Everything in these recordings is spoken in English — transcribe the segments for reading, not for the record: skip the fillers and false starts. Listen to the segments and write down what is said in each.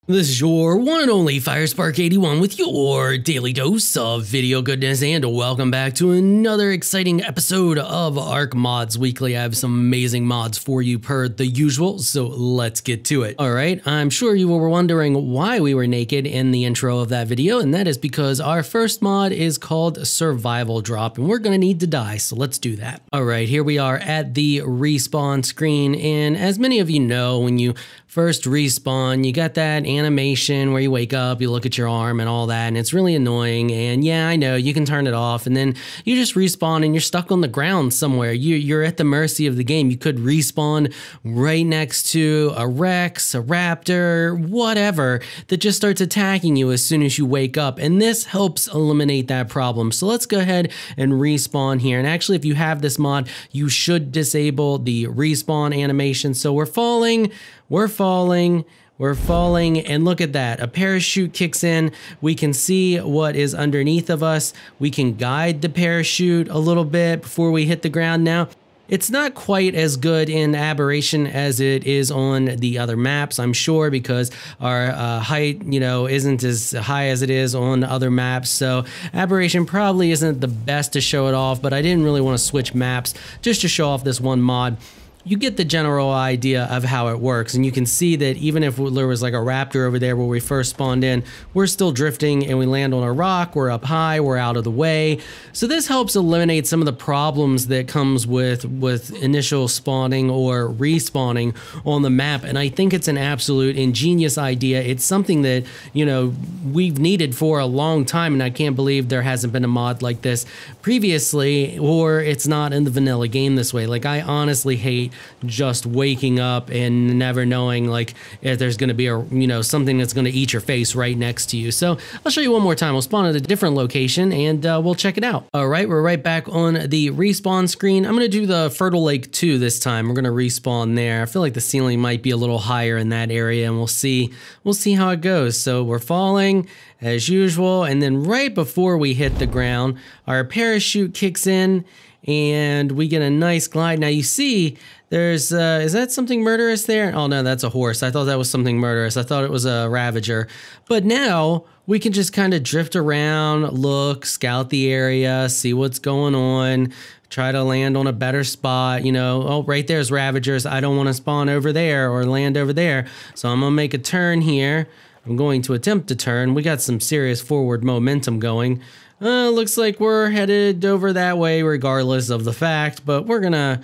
This is your one and only FireSpark81 with your daily dose of video goodness, and welcome back to another exciting episode of Ark Mods Weekly. I have some amazing mods for you per the usual, so let's get to it. Alright, I'm sure you were wondering why we were naked in the intro of that video, and that is because our first mod is called Survival Drop, and we're gonna need to die, so let's do that. Alright, here we are at the respawn screen, and as many of you know, when you first respawn, you got that animation where you wake up, you look at your arm and all that, and it's really annoying. And yeah, I know, you can turn it off, and then you just respawn and you're stuck on the ground somewhere. You're at the mercy of the game. You could respawn right next to a Rex, a Raptor, whatever, that just starts attacking you as soon as you wake up. And this helps eliminate that problem. So let's go ahead and respawn here. And actually, if you have this mod, you should disable the respawn animation. So we're falling, and look at that. A parachute kicks in. We can see what is underneath of us. We can guide the parachute a little bit before we hit the ground. Now, it's not quite as good in Aberration as it is on the other maps, I'm sure, because our height, isn't as high as it is on other maps. So Aberration probably isn't the best to show it off, but I didn't really want to switch maps just to show off this one mod. You get the general idea of how it works, and you can see that even if there was like a raptor over there where we first spawned in, we're still drifting and we land on a rock, we're up high, we're out of the way. So this helps eliminate some of the problems that comes with initial spawning or respawning on the map, and I think it's an absolute ingenious idea. It's something that, we've needed for a long time, and I can't believe there hasn't been a mod like this previously, or it's not in the vanilla game this way. Like, I honestly hate just waking up and never knowing like if there's going to be a something that's going to eat your face right next to you. So I'll show you one more time. We'll spawn at a different location and we'll check it out. All right, we're right back on the respawn screen. I'm going to do the Fertile Lake 2 this time. We're going to respawn there. I feel like the ceiling might be a little higher in that area, and we'll see how it goes. So we're falling as usual, and then right before we hit the ground, our parachute kicks in and we get a nice glide. Now you see there's, is that something murderous there? Oh no, that's a horse. I thought that was something murderous. I thought it was a Ravager. But now we can just kind of drift around, look, scout the area, see what's going on, try to land on a better spot. Oh, right there's Ravagers. I don't want to spawn over there or land over there. So I'm gonna make a turn here. I'm going to attempt to turn. We got some serious forward momentum going. Looks like we're headed over that way regardless of the fact, but we're gonna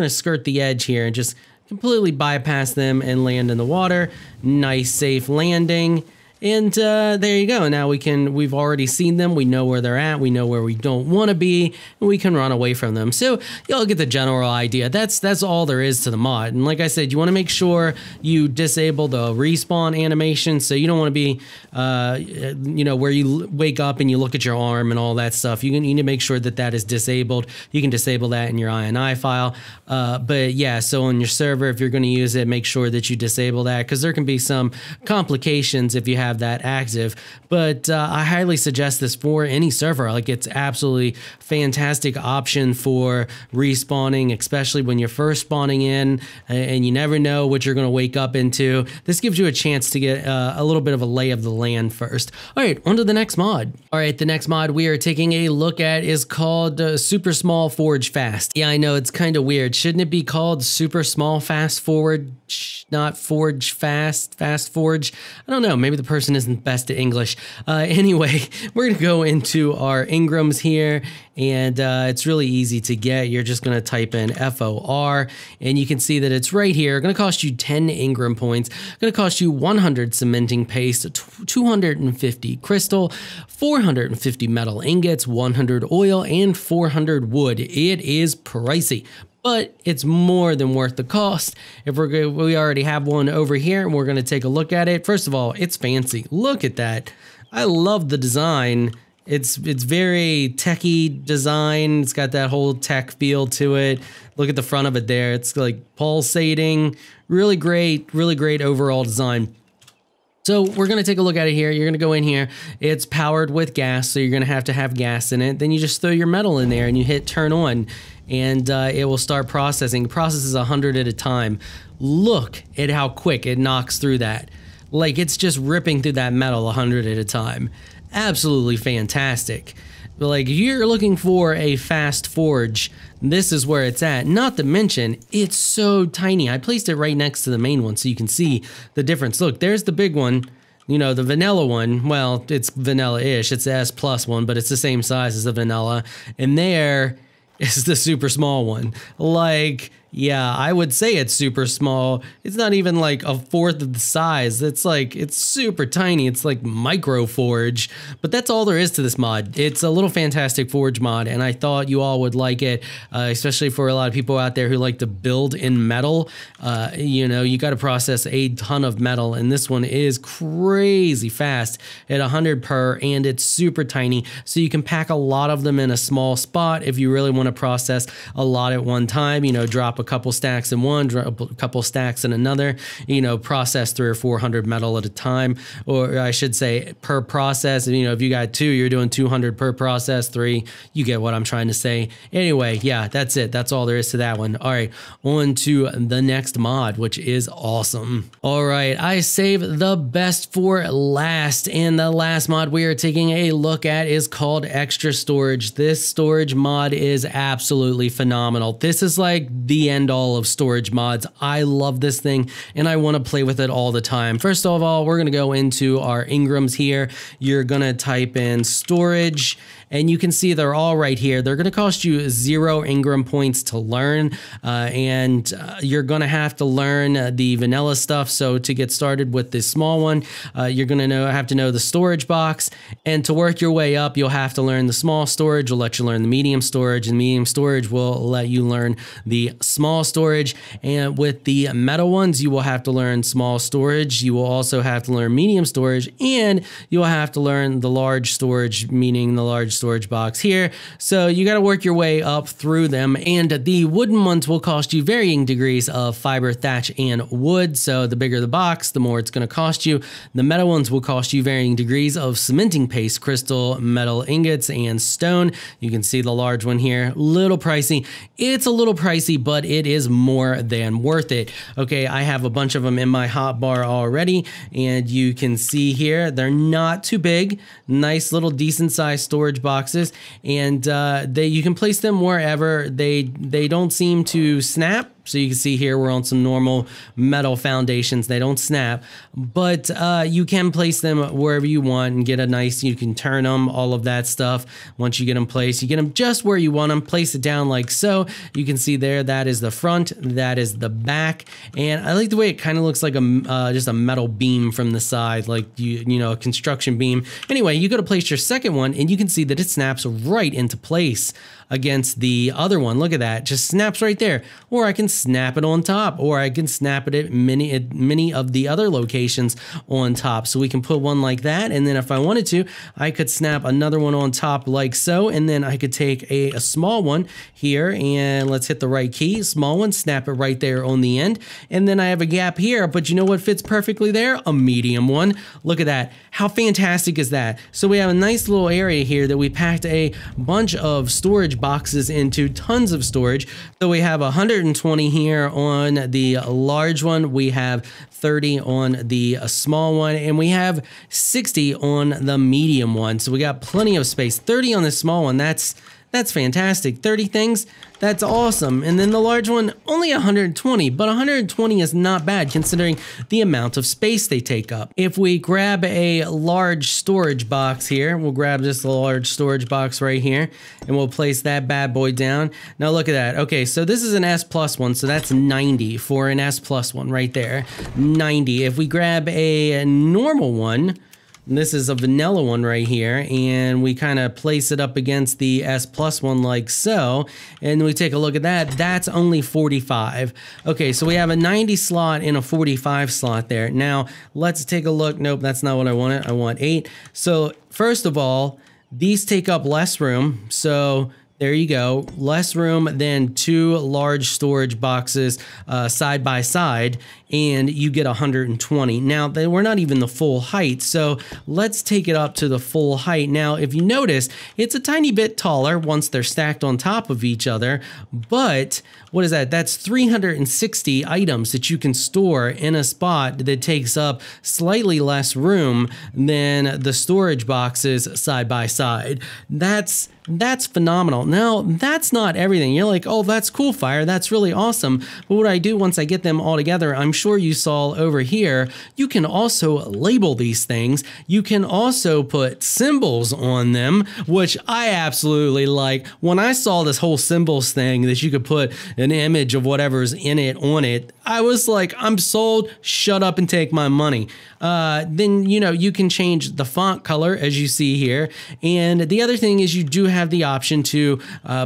skirt the edge here and just completely bypass them and land in the water. Nice safe landing. And there you go. Now we've already seen them. We know where they're at. We know where we don't want to be, and we can run away from them. So y'all get the general idea. That's all there is to the mod. And like I said, you want to make sure you disable the respawn animation. So you don't want to be, where you wake up and you look at your arm and all that stuff. You need to make sure that is disabled. You can disable that in your INI file. But yeah, so on your server, if you're going to use it, make sure that you disable that, because there can be some complications if you have that active. But I highly suggest this for any server. Like, it's absolutely fantastic option for respawning, especially when you're first spawning in and you never know what you're going to wake up into. This gives you a chance to get a little bit of a lay of the land first. All right, on to the next mod. All right, the next mod we are taking a look at is called Super Small Forge Fast. Yeah, I know, it's kind of weird. Shouldn't it be called Super Small Fast Forward, not Forge Fast Forge? I don't know, maybe the person isn't best at English. Anyway, we're gonna go into our Ingrams here, and it's really easy to get. You're just gonna type in FOR, and you can see that it's right here. Gonna cost you 10 Ingram points, gonna cost you 100 cementing paste, 250 crystal, 450 metal ingots, 100 oil, and 400 wood. It is pricey, but it's more than worth the cost. If we already have one over here, and we're going to take a look at it. First of all, it's fancy. Look at that. I love the design. It's very techie design. It's got that whole tech feel to it. Look at the front of it there. It's like pulsating. Really great overall design. So we're going to take a look at it here. You're going to go in here. It's powered with gas, so you're going to have gas in it. Then you just throw your metal in there and you hit turn on, and it will start processing. It processes 100 at a time. Look at how quick it knocks through that. Like it's just ripping through that metal 100 at a time. Absolutely fantastic. Like if you're looking for a fast forge, this is where it's at. Not to mention, it's so tiny. I placed it right next to the main one so you can see the difference. Look, there's the big one. You know, the vanilla one, well, it's vanilla-ish. It's the S plus one, but it's the same size as the vanilla. And there is the super small one. Like, yeah, I would say it's super small. It's not even like a fourth of the size. It's like, it's super tiny. It's like micro forge, but that's all there is to this mod. It's a little fantastic forge mod, and I thought you all would like it, especially for a lot of people out there who like to build in metal. You know, you got to process a ton of metal, and this one is crazy fast at 100 per, and it's super tiny, so you can pack a lot of them in a small spot if you really want to process a lot at one time. You know, drop a couple stacks in one, drop a couple stacks in another, you know, process 300 or 400 metal at a time, or I should say per process. You know, if you got two, you're doing 200 per process, three, you get what I'm trying to say. Anyway, yeah, that's it. That's all there is to that one. All right, on to the next mod, which is awesome. All right, I saved the best for last, and the last mod we are taking a look at is called Extra Storage. This storage mod is absolutely phenomenal. This is like the end all of storage mods. I love this thing and I want to play with it all the time. First of all, we're going to go into our Ingrams here. You're going to type in storage, and you can see they're all right here. They're going to cost you 0 Ingram points to learn, and you're going to have to learn the vanilla stuff. So to get started with this small one, you're going to have to know the storage box, and to work your way up, you'll have to learn the small storage. Will let you learn the medium storage, and medium storage will let you learn the small storage. And with the metal ones, you will have to learn small storage. You will also have to learn medium storage, and you will have to learn the large storage, meaning the large storage box here. So you got to work your way up through them, and the wooden ones will cost you varying degrees of fiber, thatch, and wood. So the bigger the box, the more it's going to cost you. The metal ones will cost you varying degrees of cementing paste, crystal, metal ingots, and stone. You can see the large one here, little pricey. It's a little pricey, but it is more than worth it. Okay, I have a bunch of them in my hotbar already, and you can see here they're not too big. Nice little decent sized storage boxes, and you can place them wherever. They don't seem to snap. So you can see here we're on some normal metal foundations. They don't snap, but you can place them wherever you want and get a nice, you can turn them, all of that stuff. Once you get them placed, you get them just where you want them. Place it down like so. You can see there, that is the front, that is the back. And I like the way it kind of looks like a just a metal beam from the side, like you know, a construction beam. Anyway, you go to place your second one and you can see that it snaps right into place against the other one. Look at that, just snaps right there. Or I can snap it on top, or I can snap it at many of the other locations on top. So we can put one like that, and then if I wanted to, I could snap another one on top like so, and then I could take a small one here, and let's hit the right key, small one, snap it right there on the end, and then I have a gap here, but you know what fits perfectly there? A medium one. Look at that. How fantastic is that? So we have a nice little area here that we packed a bunch of storage boxes into, tons of storage. So we have 120 here on the large one, we have 30 on the small one, and we have 60 on the medium one. So we got plenty of space. 30 on the small one, that's fantastic. 30 things, that's awesome. And then the large one, only 120, but 120 is not bad considering the amount of space they take up. If we grab a large storage box here, we'll grab just a large storage box right here, and we'll place that bad boy down. Now look at that. Okay, so this is an S plus one, so that's 90 for an S plus one right there, 90. If we grab a normal one, this is a vanilla one right here, and we kind of place it up against the S plus one like so, and we take a look at that. That's only 45. Okay, so we have a 90 slot and a 45 slot there. Now let's take a look. Nope, that's not what I wanted. I want 8. So first of all, these take up less room, so There you go. Less room than 2 large storage boxes side by side, and you get 120. Now, they were not even the full height, so let's take it up to the full height. Now, if you notice, it's a tiny bit taller once they're stacked on top of each other, but what is that? That's 360 items that you can store in a spot that takes up slightly less room than the storage boxes side by side. That's phenomenal. Now, that's not everything. You're like, oh, that's cool, Fire. That's really awesome. But what I do once I get them all together, I'm sure you saw over here, you can also label these things. You can also put symbols on them, which I absolutely like. When I saw this whole symbols thing that you could put an image of whatever's in it on it, I was like, I'm sold. Shut up and take my money. Then, you know, you can change the font color as you see here. And the other thing is you do have the option to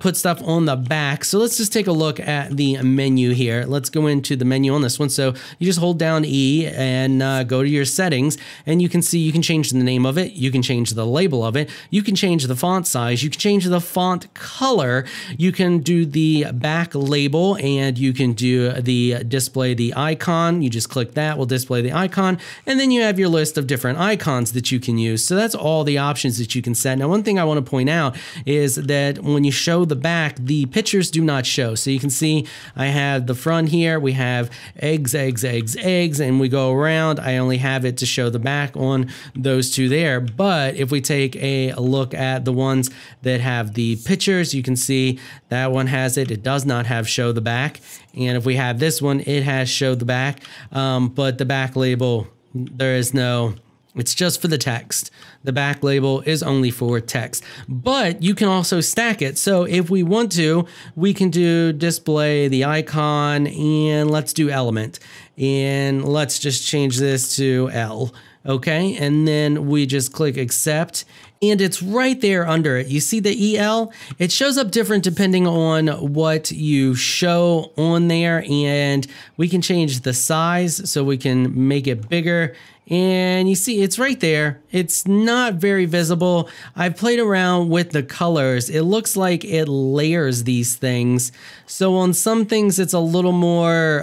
put stuff on the back. So let's just take a look at the menu here. Let's go into the menu on this one. So you just hold down E and go to your settings, and you can see you can change the name of it. You can change the label of it. You can change the font size. You can change the font color. You can do the back label, and you can do the display the icon. You just click that, will display the icon, and then you have your list of different icons that you can use. So that's all the options that you can set. Now, one thing I want to point out is that when you show the back, the pictures do not show. So you can see I have the front here. We have eggs, eggs, eggs, eggs, and we go around. I only have it to show the back on those two there. But if we take a look at the ones that have the pictures, you can see that one has it. It does not have show the back. And if we have this one, it has show the back. But the back label, there is no, it's just for the text. The back label is only for text, but you can also stack it. So if we want to, we can do display the icon, and let's do element, and let's just change this to L. Okay, and then we just click accept, and it's right there under it. You see the EL? It shows up different depending on what you show on there, and we can change the size so we can make it bigger. And you see it's right there. It's not very visible. I've played around with the colors. It looks like it layers these things. So on some things it's a little more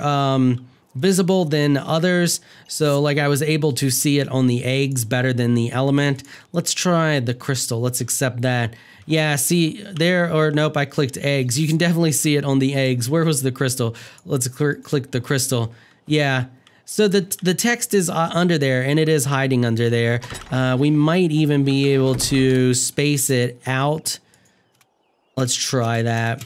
visible than others. So like I was able to see it on the eggs better than the element. Let's try the crystal. Let's accept that. Yeah, see there, or nope, I clicked eggs. You can definitely see it on the eggs. Where was the crystal? Let's click the crystal. Yeah. So the text is under there, and it is hiding under there. We might even be able to space it out. Let's try that.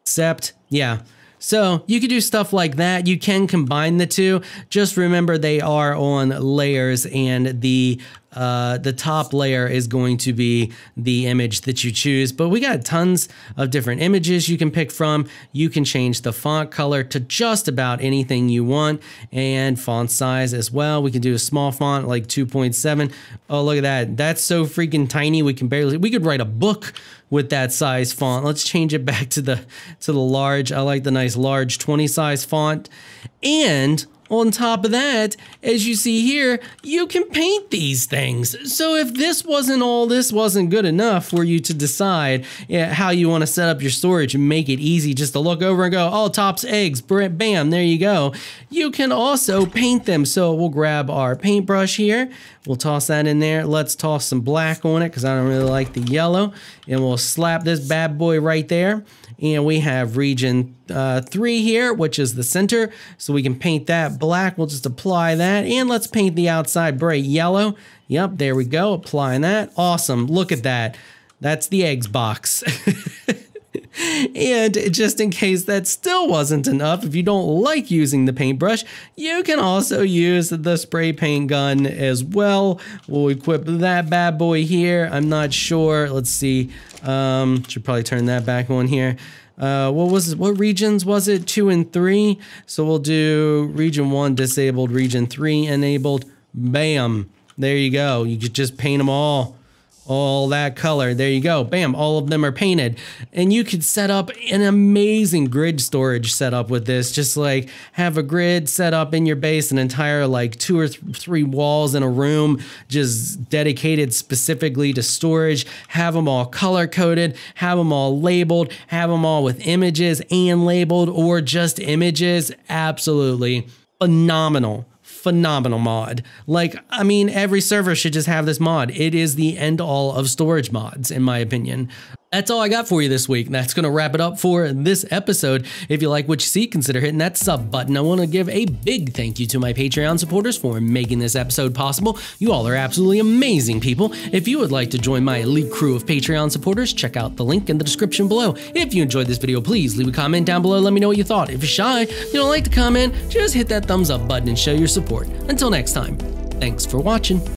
Accept. Yeah. So you could do stuff like that. You can combine the two. Just remember they are on layers, and the top layer is going to be the image that you choose. But we got tons of different images you can pick from. You can change the font color to just about anything you want, and font size as well. We can do a small font like 2.7. Oh, look at that. That's so freaking tiny. We could write a book with that size font. Let's change it back to the large. I like the nice large 20 size font. And on top of that, as you see here, you can paint these things. So if this wasn't good enough for you to decide how you want to set up your storage and make it easy just to look over and go, oh, tops eggs, bam, there you go. You can also paint them. So we'll grab our paintbrush here. We'll toss that in there. Let's toss some black on it because I don't really like the yellow. And we'll slap this bad boy right there. And we have region 3 here, which is the center. So we can paint that black. We'll just apply that. And let's paint the outside bright yellow. Yep, there we go. Applying that. Awesome. Look at that. That's the eggs box. And just in case that still wasn't enough, if you don't like using the paintbrush, you can also use the spray paint gun as well. We'll equip that bad boy here. I'm not sure. Let's see. Should probably turn that back on here. What regions was it? 2 and 3. So we'll do region 1 disabled, region 3 enabled. Bam. There you go. You could just paint them all all that color. There you go. Bam. All of them are painted. And you could set up an amazing grid storage setup with this. Just like have a grid set up in your base, an entire like 2 or 3 walls in a room just dedicated specifically to storage. Have them all color coded, have them all labeled, have them all with images and labeled, or just images. Absolutely phenomenal mod. Like, I mean, every server should just have this mod. It is the end all of storage mods, in my opinion. That's all I got for you this week. That's going to wrap it up for this episode. If you like what you see, consider hitting that sub button. I want to give a big thank you to my Patreon supporters for making this episode possible. You all are absolutely amazing people. If you would like to join my elite crew of Patreon supporters, check out the link in the description below. If you enjoyed this video, please leave a comment down below. Let me know what you thought. If you're shy, you don't like to comment, just hit that thumbs up button and show your support. Until next time, thanks for watching.